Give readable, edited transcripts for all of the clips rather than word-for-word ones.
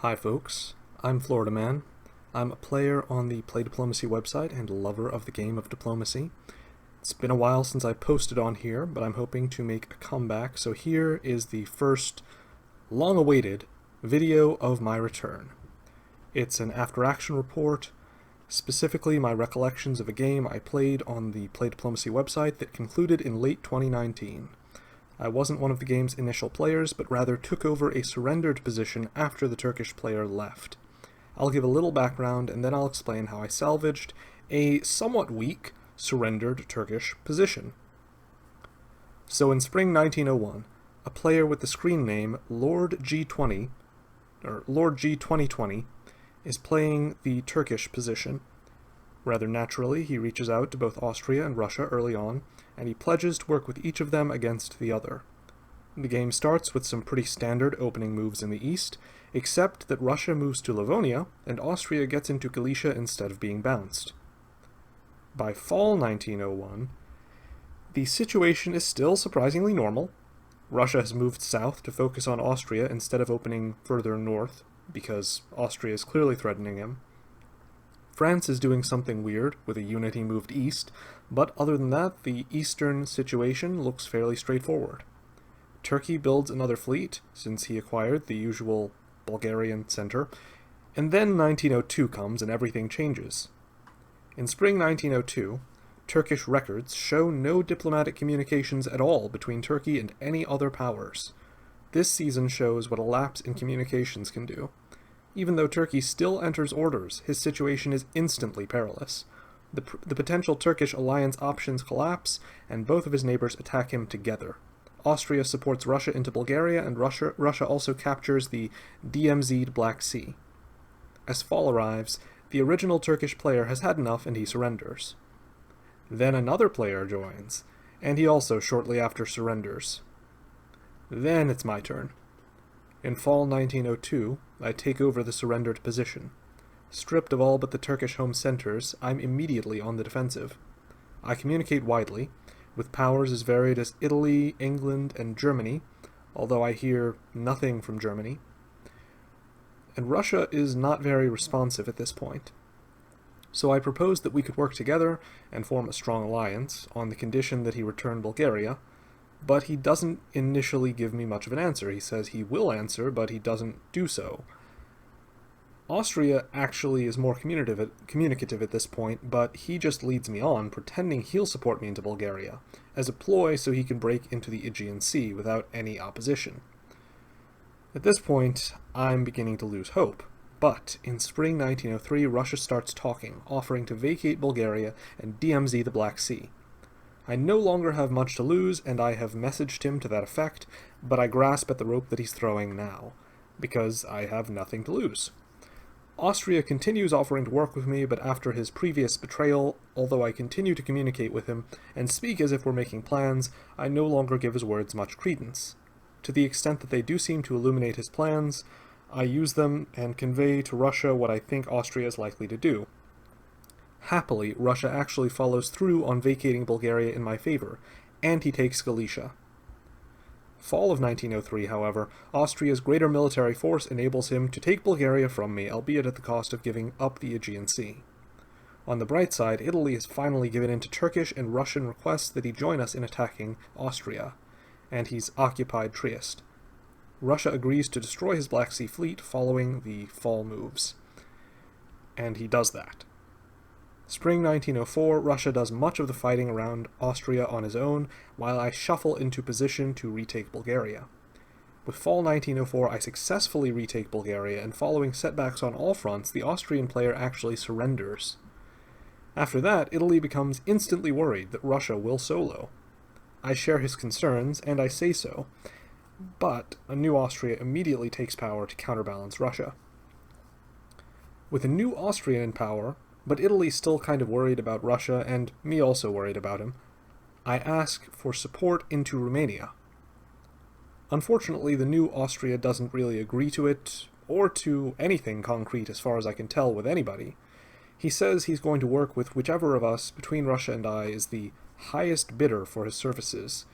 Hi folks, I'm FloridaMan. I'm a player on the Play Diplomacy website and a lover of the game of diplomacy. It's been a while since I posted on here, but I'm hoping to make a comeback, so here is the first long-awaited video of my return. It's an after-action report, specifically my recollections of a game I played on the Play Diplomacy website that concluded in late 2019. I wasn't one of the game's initial players, but rather took over a surrendered position after the Turkish player left. I'll give a little background, and then I'll explain how I salvaged a somewhat weak, surrendered Turkish position. So in spring 1901, a player with the screen name Lord G20, or Lord G2020, is playing the Turkish position. Rather naturally, he reaches out to both Austria and Russia early on, and he pledges to work with each of them against the other. The game starts with some pretty standard opening moves in the east, except that Russia moves to Livonia, and Austria gets into Galicia instead of being bounced. By fall 1901, the situation is still surprisingly normal. Russia has moved south to focus on Austria instead of opening further north, because Austria is clearly threatening him. France is doing something weird, with a unit he moved east, but other than that, the eastern situation looks fairly straightforward. Turkey builds another fleet, since he acquired the usual Bulgarian center, and then 1902 comes and everything changes. In spring 1902, Turkish records show no diplomatic communications at all between Turkey and any other powers. This season shows what a lapse in communications can do. Even though Turkey still enters orders, his situation is instantly perilous. The potential Turkish alliance options collapse, and both of his neighbors attack him together. Austria supports Russia into Bulgaria, and Russia also captures the DMZ'd Black Sea. As fall arrives, the original Turkish player has had enough and he surrenders. Then another player joins, and he also shortly after surrenders. Then it's my turn. In fall 1902, I take over the surrendered position. Stripped of all but the Turkish home centers, I'm immediately on the defensive. I communicate widely, with powers as varied as Italy, England, and Germany, although I hear nothing from Germany. And Russia is not very responsive at this point. So I propose that we could work together and form a strong alliance, on the condition that he return Bulgaria, but he doesn't initially give me much of an answer. He says he will answer, but he doesn't do so. Austria actually is more communicative at this point, but he just leads me on, pretending he'll support me into Bulgaria, as a ploy so he can break into the Aegean Sea without any opposition. At this point, I'm beginning to lose hope, but in spring 1903, Russia starts talking, offering to vacate Bulgaria and DMZ the Black Sea. I no longer have much to lose, and I have messaged him to that effect, but I grasp at the rope that he's throwing now, because I have nothing to lose. Austria continues offering to work with me, but after his previous betrayal, although I continue to communicate with him and speak as if we're making plans, I no longer give his words much credence. To the extent that they do seem to illuminate his plans, I use them and convey to Russia what I think Austria is likely to do. Happily, Russia actually follows through on vacating Bulgaria in my favor, and he takes Galicia. Fall of 1903, however, Austria's greater military force enables him to take Bulgaria from me, albeit at the cost of giving up the Aegean Sea. On the bright side, Italy has finally given in to Turkish and Russian requests that he join us in attacking Austria, and he's occupied Trieste. Russia agrees to destroy his Black Sea fleet following the fall moves, and he does that. Spring 1904, Russia does much of the fighting around Austria on his own, while I shuffle into position to retake Bulgaria. With fall 1904, I successfully retake Bulgaria, and following setbacks on all fronts, the Austrian player actually surrenders. After that, Italy becomes instantly worried that Russia will solo. I share his concerns, and I say so, but a new Austria immediately takes power to counterbalance Russia. With a new Austrian in power, but Italy still kind of worried about Russia, and me also worried about him, I ask for support into Romania. Unfortunately, the new Austria doesn't really agree to it, or to anything concrete as far as I can tell with anybody. He says he's going to work with whichever of us, between Russia and I, is the highest bidder for his services,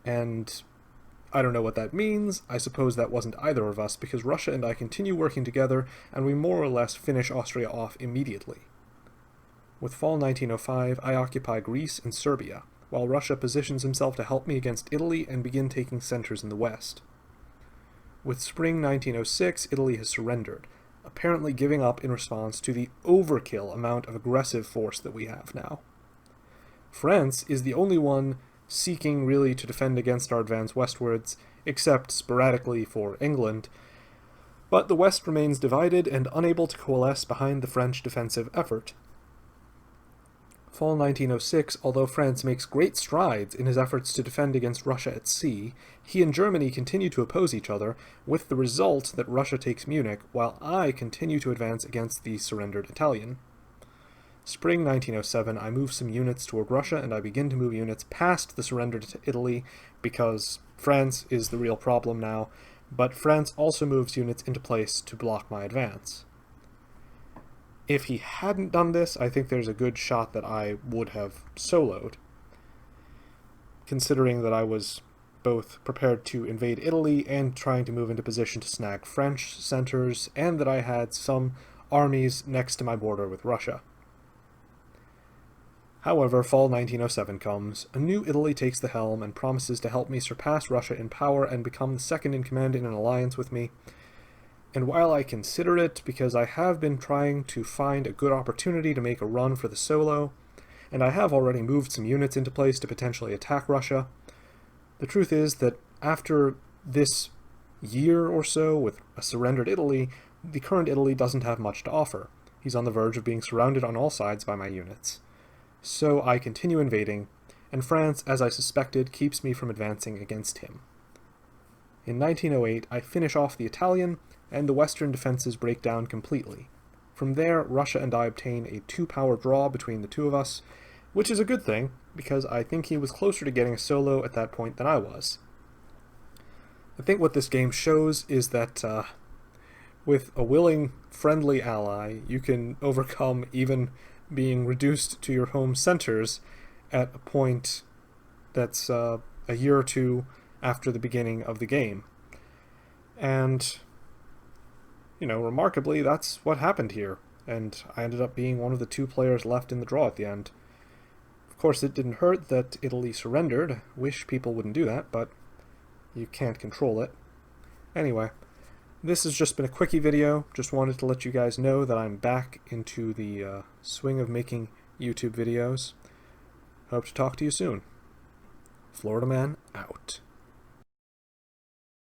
and I don't know what that means. I suppose that wasn't either of us, because Russia and I continue working together, and we more or less finish Austria off immediately. With fall 1905, I occupy Greece and Serbia, while Russia positions himself to help me against Italy and begin taking centers in the west. With spring 1906, Italy has surrendered, apparently giving up in response to the overkill amount of aggressive force that we have now. France is the only one seeking really to defend against our advance westwards, except sporadically for England, but the West remains divided and unable to coalesce behind the French defensive effort. Fall 1906, although France makes great strides in his efforts to defend against Russia at sea, he and Germany continue to oppose each other, with the result that Russia takes Munich, while I continue to advance against the surrendered Italian. Spring 1907, I move some units toward Russia, and I begin to move units past the surrender to Italy, because France is the real problem now, but France also moves units into place to block my advance. If he hadn't done this, I think there's a good shot that I would have soloed, considering that I was both prepared to invade Italy and trying to move into position to snag French centers, and that I had some armies next to my border with Russia. However, fall 1907 comes, a new Italy takes the helm and promises to help me surpass Russia in power and become the second in command in an alliance with me. And while I consider it, because I have been trying to find a good opportunity to make a run for the Solo, and I have already moved some units into place to potentially attack Russia, the truth is that after this year or so with a surrendered Italy, the current Italy doesn't have much to offer. He's on the verge of being surrounded on all sides by my units. So I continue invading, and France, as I suspected, keeps me from advancing against him. In 1908, I finish off the Italian, and the western defenses break down completely. From there, Russia and I obtain a 2-power draw between the two of us, which is a good thing, because I think he was closer to getting a solo at that point than I was. I think what this game shows is that with a willing, friendly ally, you can overcome even being reduced to your home centers at a point that's a year or two after the beginning of the game. And remarkably, that's what happened here, and I ended up being one of the 2 players left in the draw at the end. Of course, it didn't hurt that Italy surrendered. Wish people wouldn't do that, but you can't control it. Anyway, this has just been a quickie video. Just wanted to let you guys know that I'm back into the swing of making YouTube videos. Hope to talk to you soon. FloridaMan out.